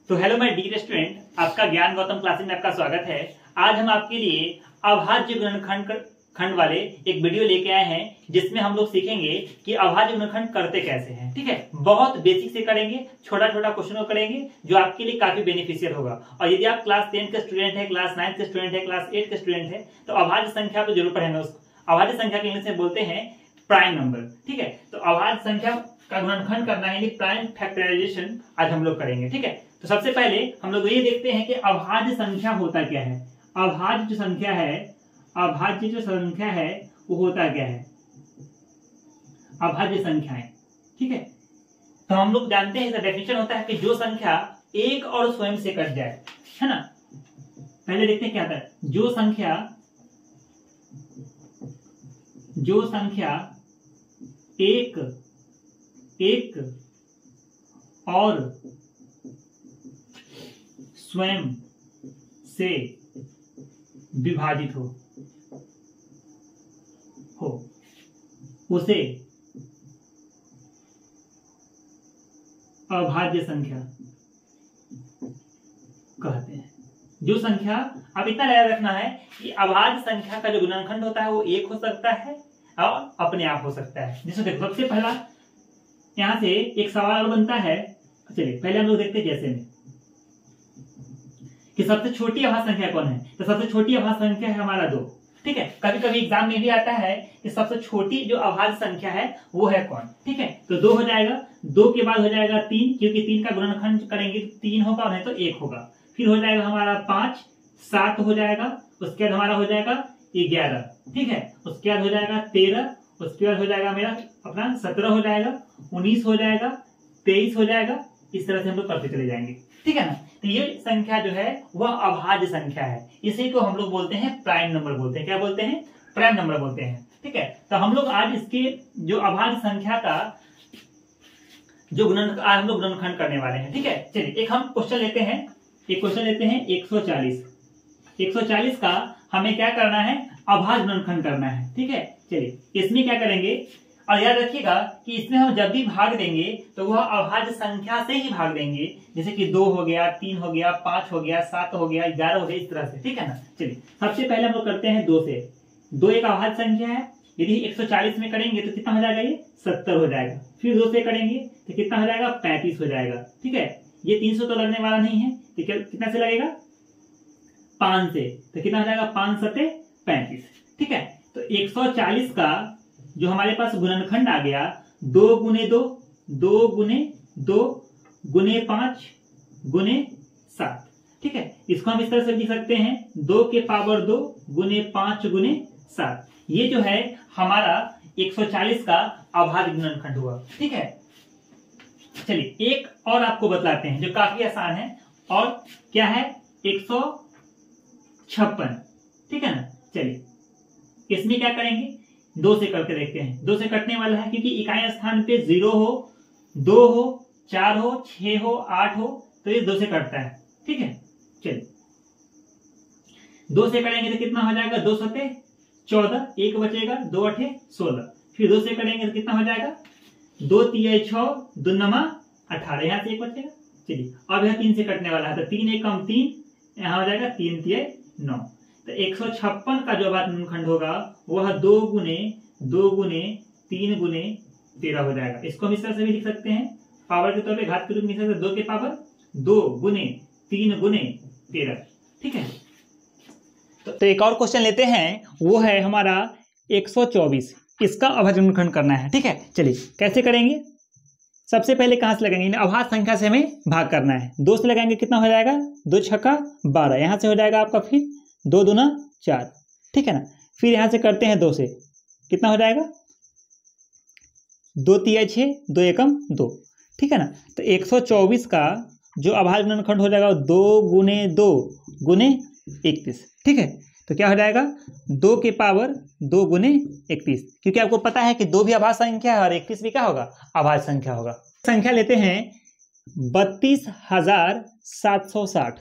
तो hello my dear student, आपका ज्ञान गौतम क्लासेस में आपका स्वागत है। आज हम आपके लिए अभाज्य गुणनखंड खंड वाले एक वीडियो लेके आए हैं, जिसमें हम लोग सीखेंगे कि अभाज्य गुणनखंड करते कैसे हैं। ठीक है, बहुत बेसिक से करेंगे, छोटा छोटा क्वेश्चनों करेंगे जो आपके लिए काफी बेनिफिशियल होगा। और यदि आप क्लास 10 के स्टूडेंट है, क्लास 9 के स्टूडेंट है, क्लास 8 के स्टूडेंट है, तो अभाज्य संख्या तो जरूर पढ़ेंगे। उसको अभाज्य संख्या के इंग्लिश में बोलते हैं प्राइम नंबर। ठीक है, तो अभाज्य संख्या का गुणनखंड करना है, यानी प्राइम फैक्टराइजेशन आज हम लोग करेंगे। ठीक है, तो सबसे पहले हम लोग ये देखते हैं कि अभाज्य संख्या होता क्या है। अभाज्य जो संख्या है वो होता क्या है, अभाज्य संख्याएं। ठीक है, तो हम लोग जानते हैं इसका डेफिनेशन होता है कि जो संख्या एक और स्वयं से कट जाए, है ना। पहले देखते हैं क्या आता है। जो संख्या एक और स्वयं से विभाजित हो उसे अभाज्य संख्या कहते हैं। जो संख्या, अब इतना याद रखना है कि अभाज्य संख्या का जो गुणनखंड होता है वो एक हो सकता है और अपने आप हो सकता है। जैसे देखो, सबसे पहला यहां से एक सवाल बनता है। चलिए पहले हम लोग देखते हैं जैसे में कि सबसे छोटी अभाज्य संख्या कौन है। तो सबसे छोटी अभाज्य संख्या है हमारा 2। ठीक है, कभी कभी एग्जाम में भी आता है कि सबसे छोटी जो अभाज्य संख्या है वो है कौन। ठीक है, तो 2 हो जाएगा, 2 के बाद हो जाएगा 3, क्योंकि 3 का गुणनखंड करेंगे तो 3 होगा, नहीं तो 1 होगा। फिर हो जाएगा हमारा 5, 7 हो जाएगा, उसके बाद हमारा हो जाएगा 11। ठीक है, उसके बाद हो जाएगा 13, उसके बाद हो जाएगा मेरा अपना 17 हो जाएगा, 19 हो जाएगा, 23 हो जाएगा। इस तरह से हम लोग करते चले जाएंगे। ठीक है ना, तो ये संख्या जो है वह अभाज्य संख्या है। इसी को हम लोग बोलते हैं प्राइम नंबर बोलते हैं। क्या बोलते हैं? प्राइम नंबर बोलते हैं। ठीक है, तो हम लोग आज इसके जो अभाज्य संख्या का जो आज हम लोग गुणनखंड करने वाले हैं। ठीक है, चलिए एक हम क्वेश्चन लेते हैं। एक क्वेश्चन लेते हैं 140 का हमें क्या करना है, अभाज्य गुणनखंड करना है। ठीक है, चलिए इसमें क्या करेंगे, और याद रखिएगा कि इसमें हम जब भी भाग देंगे तो वह अभाज्य संख्या से ही भाग देंगे। जैसे कि 2 हो गया, 3 हो गया, 5 हो गया, 7 हो गया, 11 हो गया, इस तरह से। ठीक है ना, चलिए सबसे पहले हम लोग करते हैं 2 से। 2 एक अभाज्य संख्या है। यदि 140 में करेंगे तो कितना हो जाएगा, ये 70 हो जाएगा। फिर 2 से करेंगे तो कितना हो जाएगा, 35 हो जाएगा। ठीक है, ये 300 तो लगने वाला नहीं है, तो कितना से लगेगा, 5 से, तो कितना हो जाएगा, 5 7 35। ठीक है, तो 140 का जो हमारे पास गुणनखंड आ गया 2 गुने 2, 2 गुने 2 गुने 5 गुने 7। ठीक है, इसको हम इस तरह से लिख सकते हैं 2 के पावर 2 गुने 5 गुने 7। ये जो है हमारा 140 का अभाज्य गुणनखंड हुआ। ठीक है, चलिए एक और आपको बतलाते हैं जो काफी आसान है, और क्या है, 156। ठीक है ना, चलिए इसमें क्या करेंगे, 2 से करके देखते हैं। 2 से कटने वाला है, क्योंकि इकाई स्थान पे 0 हो, 2 हो, 4 हो, 6 हो, 8 हो, तो ये 2 से कटता है। ठीक है, चलिए 2 से करेंगे तो कितना हो जाएगा, 2 7 14, 1 बचेगा, 2 8 16। फिर 2 से करेंगे तो कितना हो जाएगा, 2 3 6, 2 9 18, यहाँ से 1 बचेगा। चलिए अब यह 3 से कटने वाला है, तो 3 1 कम 3, यहाँ हो जाएगा 3 3 9। तो 156 का जो अभाज्य गुणनखंड होगा वह 2 गुने 3 गुने 13 हो जाएगा। इसको हम इस तरह से भी लिख सकते हैं, पावर के तौर पे, घात के रूप में लिख सकते हैं, 2 के पावर 2 गुने 3 गुने 13। ठीक है, तो एक और क्वेश्चन लेते हैं, वो है हमारा 124। इसका अभाज्य गुणनखंड करना है। ठीक है, चलिए कैसे करेंगे। सबसे पहले कहां से लगाएंगे, अभाज्य संख्या से हमें भाग करना है। 2 से लगाएंगे, कितना हो जाएगा, 2 छक्का 12, यहां से हो जाएगा आपका फिर 2 दूना 4। ठीक है ना, फिर यहां से करते हैं 2 से, कितना हो जाएगा, 2 3 6, 2 एकम 2। ठीक है ना, तो 124 का जो अभाज्य गुणनखंड हो जाएगा 2 गुने 2 गुने 31। ठीक है, तो क्या हो जाएगा, 2 के पावर 2 गुने 31, क्योंकि आपको पता है कि 2 भी अभाज्य संख्या है और 31 भी क्या होगा, अभाज्य संख्या होगा। संख्या लेते हैं 32,760।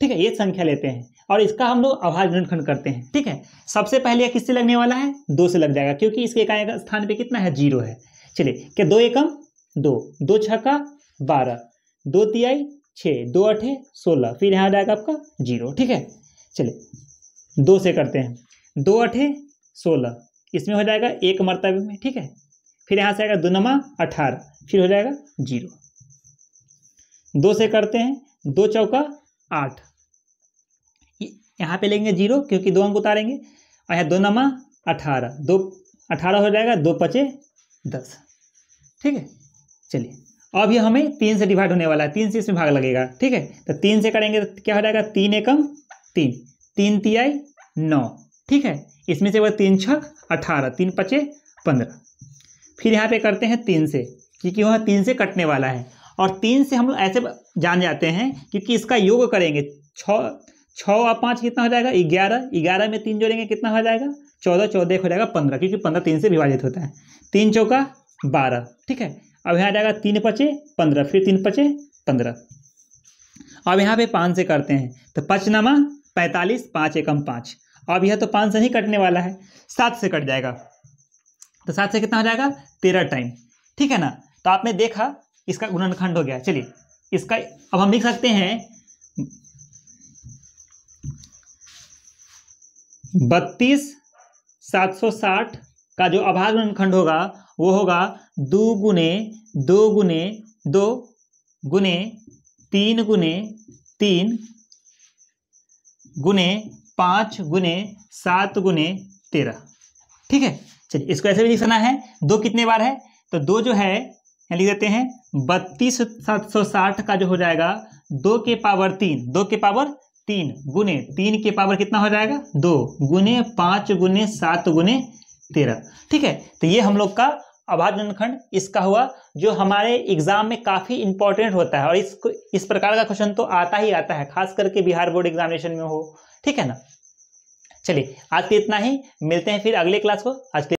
ठीक है, ये संख्या लेते हैं और इसका हम लोग अभाज्य गुणनखंड करते हैं। ठीक है, सबसे पहले यह किससे लगने वाला है, 2 से लग जाएगा, क्योंकि इसके इकाई स्थान पे कितना है, 0 है। चलिए, क्या 2 एकम 2, 2 छक्का 12, 2 तिहाई 6, 2 8 16, फिर यहाँ आ जाएगा आपका 0। ठीक है, चलिए 2 से करते हैं। 2 8 16, इसमें हो जाएगा 1 मरतबे में। ठीक है, फिर यहाँ से आएगा 2 9 18, फिर हो जाएगा 0। 2 से करते हैं, 2 चौका 8, यहाँ पे लेंगे 0 क्योंकि 2 अंक उतारेंगे, और यहाँ 2 9 18, 2 18 हो जाएगा, 2 5 10। ठीक है, चलिए अब ये हमें 3 से डिवाइड होने वाला है, 3 से इसमें भाग लगेगा। ठीक है, तो 3 से करेंगे तो क्या हो जाएगा, 3 एकम 3, 3 तिहाई 9। ठीक है, इसमें से वो 3 छक 18, 3 5 15। फिर यहाँ पे करते हैं 3 से, क्योंकि वह 3 से कटने वाला है, और 3 से हम लोग ऐसे जान जाते हैं क्योंकि इसका योग करेंगे। 6 और 5 कितना हो जाएगा, 11, 11 में 3 जोड़ेंगे कितना हो जाएगा, 14, 14 हो जाएगा 15, क्योंकि 15 3 से विभाजित होता है। 3 चौका 12। ठीक है, अब यहाँ आ जाएगा 3 5 15, फिर 3 5 15। अब यहाँ पे 5 से करते हैं, तो 5 9 45, 5 एकम 5। अब यह तो 5 से नहीं कटने वाला है, 7 से कट जाएगा, तो 7 से कितना हो जाएगा, 13 टाइम। ठीक है ना, तो आपने देखा इसका गुणनखंड हो गया। चलिए इसका अब हम लिख सकते हैं 32 760 का जो अभाज्य गुणनखंड होगा वो होगा 2 गुने 2 गुने 2 गुने 3 गुने 3 गुने 5 गुने 7 गुने 13। ठीक है, चलिए इसको ऐसे भी लिखना है। 2 कितने बार है, तो 2 जो है यहाँ लिख देते हैं 32 760 का जो हो जाएगा 2 के पावर 3, 2 के पावर 3 गुने 3 के पावर कितना हो जाएगा, 2 गुने 5 गुने 7 गुने 13। ठीक है, तो ये हम लोग का अभाज्य गुणनखंड इसका हुआ, जो हमारे एग्जाम में काफी इंपॉर्टेंट होता है, और इस प्रकार का क्वेश्चन तो आता ही आता है, खास करके बिहार बोर्ड एग्जामिनेशन में हो। ठीक है ना, चलिए आज के इतना ही, मिलते हैं फिर अगले क्लास को। आज के